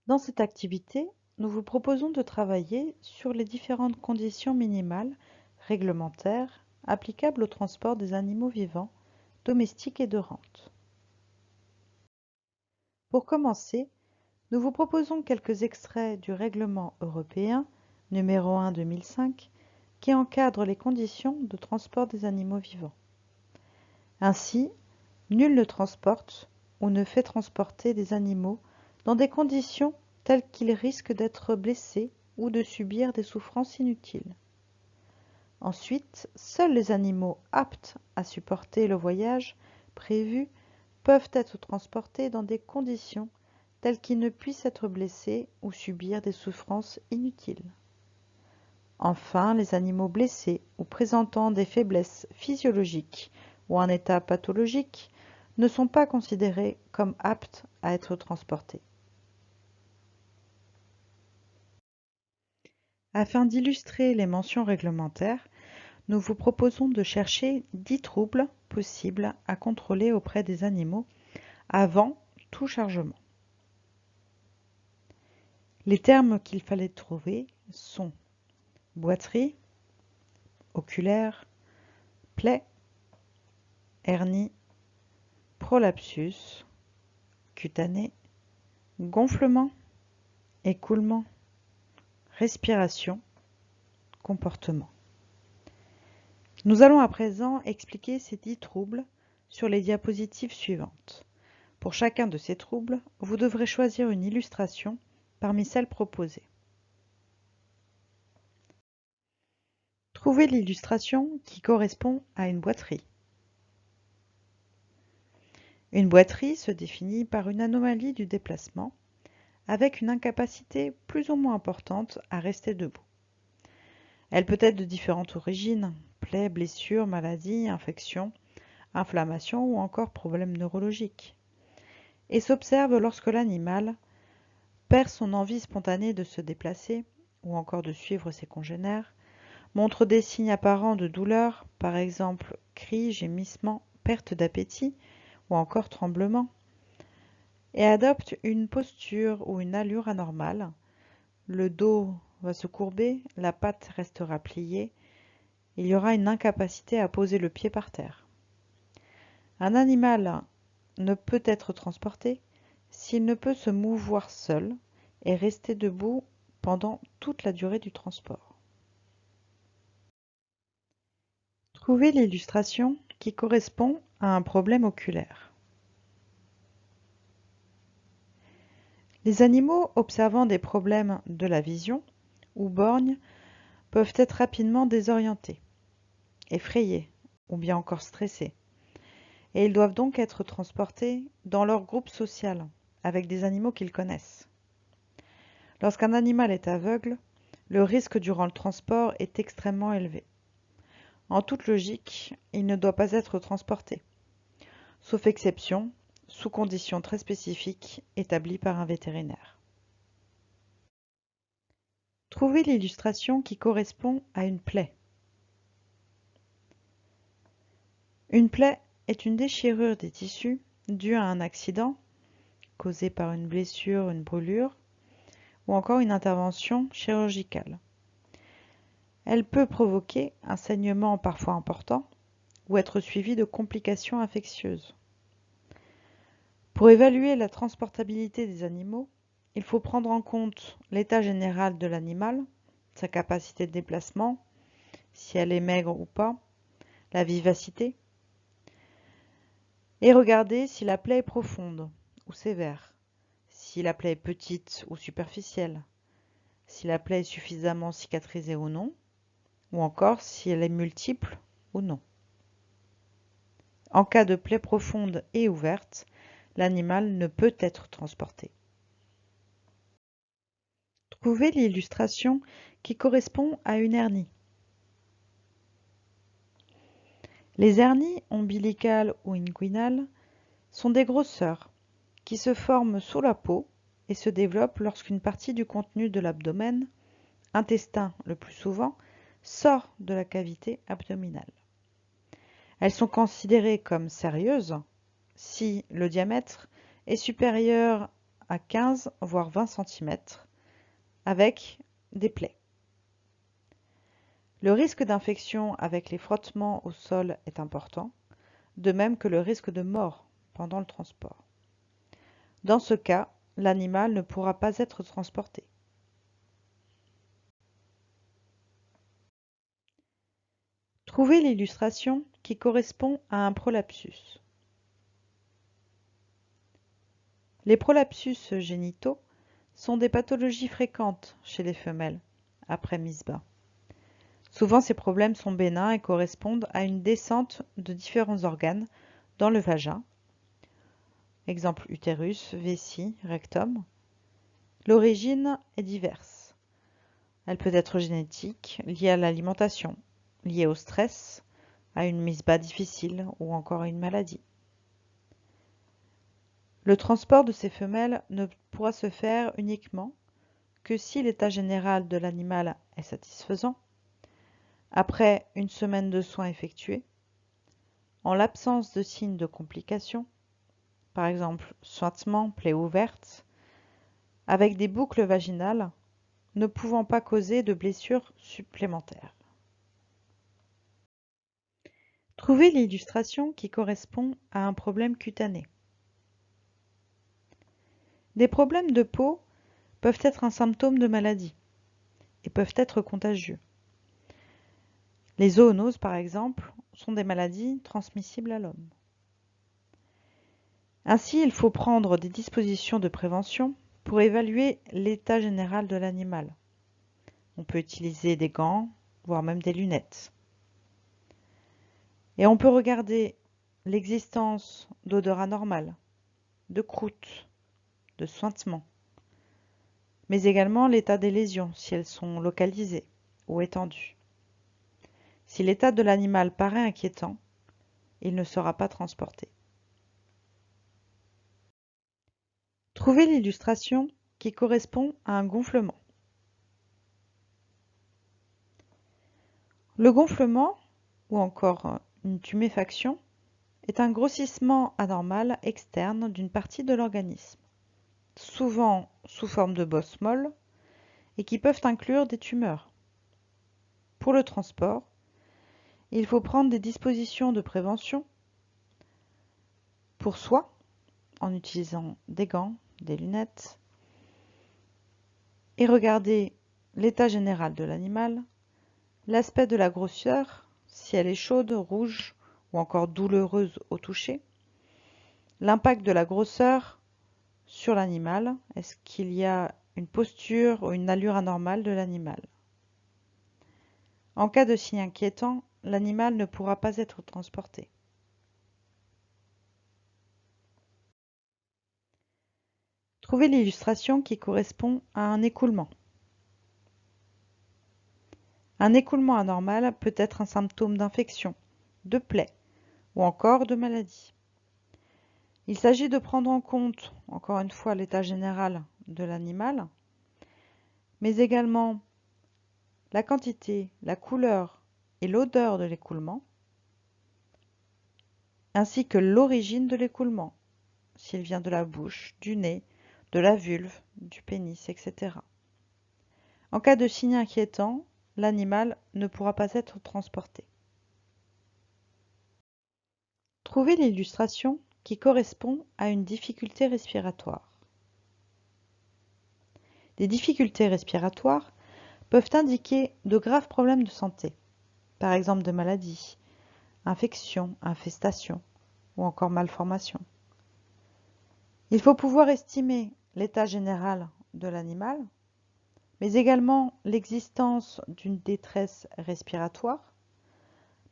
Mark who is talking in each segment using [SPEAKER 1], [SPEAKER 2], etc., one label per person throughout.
[SPEAKER 1] Dans cette activité, nous vous proposons de travailler sur les différentes conditions minimales réglementaires applicables au transport des animaux vivants, domestiques et de rente. Pour commencer, nous vous proposons quelques extraits du règlement européen numéro 1/2005 qui encadre les conditions de transport des animaux vivants. Ainsi, nul ne transporte ou ne fait transporter des animaux dans des conditions telles qu'ils risquent d'être blessés ou de subir des souffrances inutiles. Ensuite, seuls les animaux aptes à supporter le voyage prévu peuvent être transportés dans des conditions telles qu'ils ne puissent être blessés ou subir des souffrances inutiles. Enfin, les animaux blessés ou présentant des faiblesses physiologiques ou un état pathologique ne sont pas considérés comme aptes à être transportés. Afin d'illustrer les mentions réglementaires, nous vous proposons de chercher 10 troubles possibles à contrôler auprès des animaux avant tout chargement. Les termes qu'il fallait trouver sont boiterie, oculaire, plaie, hernie, prolapsus, cutané, gonflement, écoulement, respiration, comportement. Nous allons à présent expliquer ces 10 troubles sur les diapositives suivantes. Pour chacun de ces troubles, vous devrez choisir une illustration parmi celles proposées. Trouvez l'illustration qui correspond à une boiterie. Une boiterie se définit par une anomalie du déplacement avec une incapacité plus ou moins importante à rester debout. Elle peut être de différentes origines, plaies, blessures, maladies, infections, inflammations ou encore problèmes neurologiques, et s'observe lorsque l'animal perd son envie spontanée de se déplacer ou encore de suivre ses congénères, montre des signes apparents de douleur, par exemple cris, gémissements, perte d'appétit ou encore tremblements, et adopte une posture ou une allure anormale. Le dos va se courber, la patte restera pliée, il y aura une incapacité à poser le pied par terre. Un animal ne peut être transporté s'il ne peut se mouvoir seul et rester debout pendant toute la durée du transport. Trouvez l'illustration qui correspond à un problème oculaire. Les animaux observant des problèmes de la vision ou borgnes peuvent être rapidement désorientés, effrayés ou bien encore stressés, et ils doivent donc être transportés dans leur groupe social avec des animaux qu'ils connaissent. Lorsqu'un animal est aveugle, le risque durant le transport est extrêmement élevé. En toute logique, il ne doit pas être transporté, sauf exception, sous conditions très spécifiques établies par un vétérinaire. Trouvez l'illustration qui correspond à une plaie. Une plaie est une déchirure des tissus due à un accident causé par une blessure, une brûlure ou encore une intervention chirurgicale. Elle peut provoquer un saignement parfois important ou être suivie de complications infectieuses. Pour évaluer la transportabilité des animaux, il faut prendre en compte l'état général de l'animal, sa capacité de déplacement, si elle est maigre ou pas, la vivacité, et regarder si la plaie est profonde ou sévère, si la plaie est petite ou superficielle, si la plaie est suffisamment cicatrisée ou non, ou encore si elle est multiple ou non. En cas de plaie profonde et ouverte, l'animal ne peut être transporté. Trouvez l'illustration qui correspond à une hernie. Les hernies ombilicales ou inguinales sont des grosseurs qui se forment sous la peau et se développent lorsqu'une partie du contenu de l'abdomen, intestin le plus souvent, sort de la cavité abdominale. Elles sont considérées comme sérieuses si le diamètre est supérieur à 15 voire 20 cm avec des plaies. Le risque d'infection avec les frottements au sol est important, de même que le risque de mort pendant le transport. Dans ce cas, l'animal ne pourra pas être transporté. Trouvez l'illustration qui correspond à un prolapsus. Les prolapsus génitaux sont des pathologies fréquentes chez les femelles après mise bas. Souvent, ces problèmes sont bénins et correspondent à une descente de différents organes dans le vagin, exemple utérus, vessie, rectum. L'origine est diverse. Elle peut être génétique, liée à l'alimentation, liée au stress, à une mise bas difficile ou encore à une maladie. Le transport de ces femelles ne pourra se faire uniquement que si l'état général de l'animal est satisfaisant, après une semaine de soins effectués, en l'absence de signes de complications, par exemple suintement, plaies ouvertes, avec des boucles vaginales ne pouvant pas causer de blessures supplémentaires. Trouvez l'illustration qui correspond à un problème cutané. Des problèmes de peau peuvent être un symptôme de maladie et peuvent être contagieux. Les zoonoses, par exemple, sont des maladies transmissibles à l'homme. Ainsi, il faut prendre des dispositions de prévention pour évaluer l'état général de l'animal. On peut utiliser des gants, voire même des lunettes. Et on peut regarder l'existence d'odeurs anormales, de croûtes, de suintements, mais également l'état des lésions, si elles sont localisées ou étendues. Si l'état de l'animal paraît inquiétant, il ne sera pas transporté. Trouvez l'illustration qui correspond à un gonflement. Le gonflement, ou encore une tuméfaction, est un grossissement anormal externe d'une partie de l'organisme, souvent sous forme de bosses molles, et qui peuvent inclure des tumeurs. Pour le transport, il faut prendre des dispositions de prévention pour soi, en utilisant des gants, des lunettes, et regarder l'état général de l'animal, l'aspect de la grosseur, si elle est chaude, rouge ou encore douloureuse au toucher, l'impact de la grosseur sur l'animal, est-ce qu'il y a une posture ou une allure anormale de l'animal. En cas de signe inquiétant, l'animal ne pourra pas être transporté. Trouvez l'illustration qui correspond à un écoulement. Un écoulement anormal peut être un symptôme d'infection, de plaie ou encore de maladie. Il s'agit de prendre en compte, encore une fois, l'état général de l'animal, mais également la quantité, la couleur et l'odeur de l'écoulement, ainsi que l'origine de l'écoulement, s'il vient de la bouche, du nez, de la vulve, du pénis, etc. En cas de signe inquiétant, l'animal ne pourra pas être transporté. Trouvez l'illustration qui correspond à une difficulté respiratoire. Les difficultés respiratoires peuvent indiquer de graves problèmes de santé, par exemple de maladies, infections, infestations ou encore malformations. Il faut pouvoir estimer l'état général de l'animal, mais également l'existence d'une détresse respiratoire,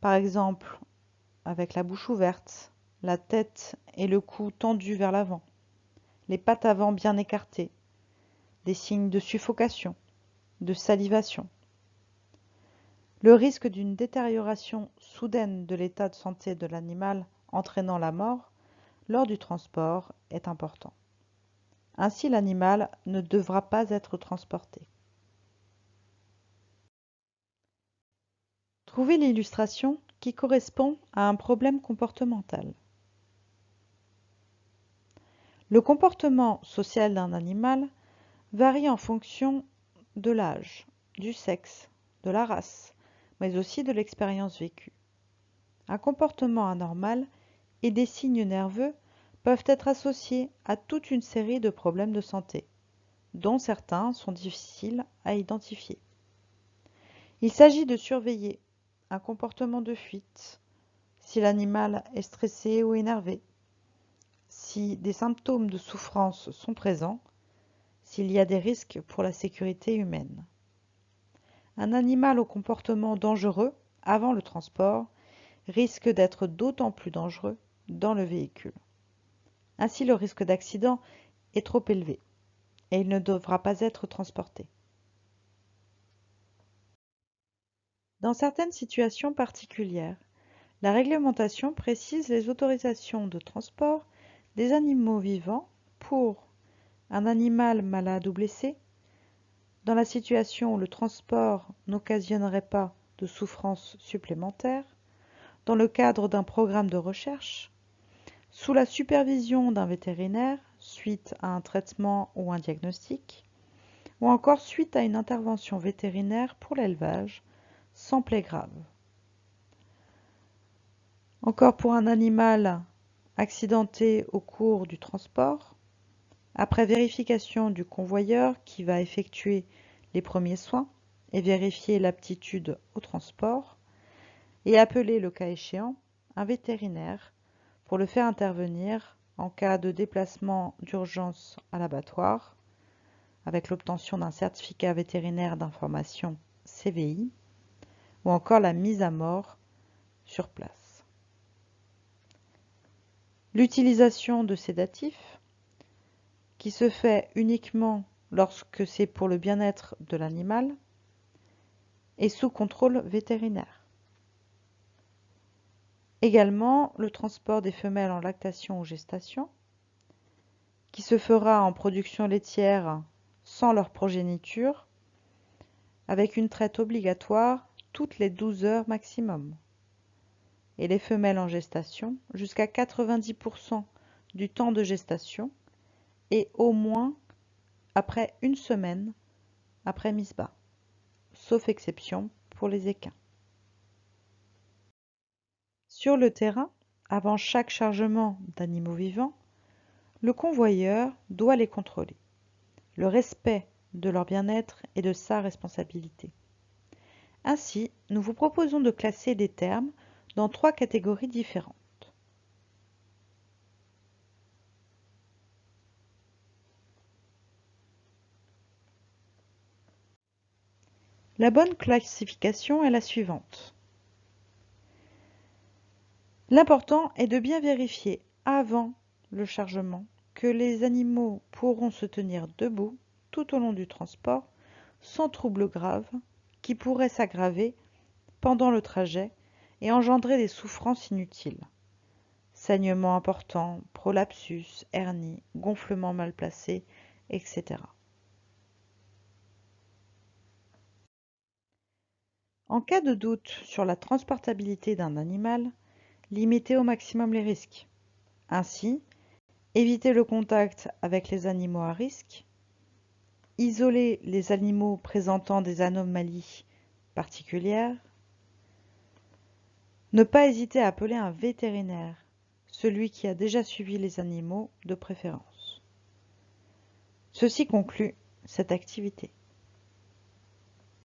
[SPEAKER 1] par exemple avec la bouche ouverte, la tête et le cou tendus vers l'avant, les pattes avant bien écartées, des signes de suffocation, de salivation. Le risque d'une détérioration soudaine de l'état de santé de l'animal entraînant la mort lors du transport est important. Ainsi, l'animal ne devra pas être transporté. Trouvez l'illustration qui correspond à un problème comportemental. Le comportement social d'un animal varie en fonction de l'âge, du sexe, de la race, mais aussi de l'expérience vécue. Un comportement anormal et des signes nerveux peuvent être associés à toute une série de problèmes de santé, dont certains sont difficiles à identifier. Il s'agit de surveiller un comportement de fuite, si l'animal est stressé ou énervé, si des symptômes de souffrance sont présents, s'il y a des risques pour la sécurité humaine. Un animal au comportement dangereux avant le transport risque d'être d'autant plus dangereux dans le véhicule. Ainsi, le risque d'accident est trop élevé et il ne devra pas être transporté. Dans certaines situations particulières, la réglementation précise les autorisations de transport des animaux vivants pour un animal malade ou blessé, dans la situation où le transport n'occasionnerait pas de souffrance supplémentaire, dans le cadre d'un programme de recherche, sous la supervision d'un vétérinaire suite à un traitement ou un diagnostic, ou encore suite à une intervention vétérinaire pour l'élevage, sans plaie grave. Encore pour un animal accidenté au cours du transport, après vérification du convoyeur qui va effectuer les premiers soins et vérifier l'aptitude au transport, et appeler le cas échéant un vétérinaire pour le faire intervenir en cas de déplacement d'urgence à l'abattoir, avec l'obtention d'un certificat vétérinaire d'information CVI, ou encore la mise à mort sur place. L'utilisation de sédatifs, qui se fait uniquement lorsque c'est pour le bien-être de l'animal, est sous contrôle vétérinaire. Également, le transport des femelles en lactation ou gestation, qui se fera en production laitière sans leur progéniture, avec une traite obligatoire toutes les 12 heures maximum, et les femelles en gestation jusqu'à 90% du temps de gestation et au moins après une semaine après mise bas, sauf exception pour les équins. Sur le terrain, avant chaque chargement d'animaux vivants, le convoyeur doit les contrôler. Le respect de leur bien-être est de sa responsabilité. Ainsi, nous vous proposons de classer des termes dans 3 catégories différentes. La bonne classification est la suivante. L'important est de bien vérifier avant le chargement que les animaux pourront se tenir debout tout au long du transport sans troubles graves qui pourraient s'aggraver pendant le trajet et engendrer des souffrances inutiles. Saignements importants, prolapsus, hernie, gonflement mal placé, etc. En cas de doute sur la transportabilité d'un animal, limitez au maximum les risques. Ainsi, évitez le contact avec les animaux à risque, isolez les animaux présentant des anomalies particulières, ne pas hésiter à appeler un vétérinaire, celui qui a déjà suivi les animaux de préférence. Ceci conclut cette activité.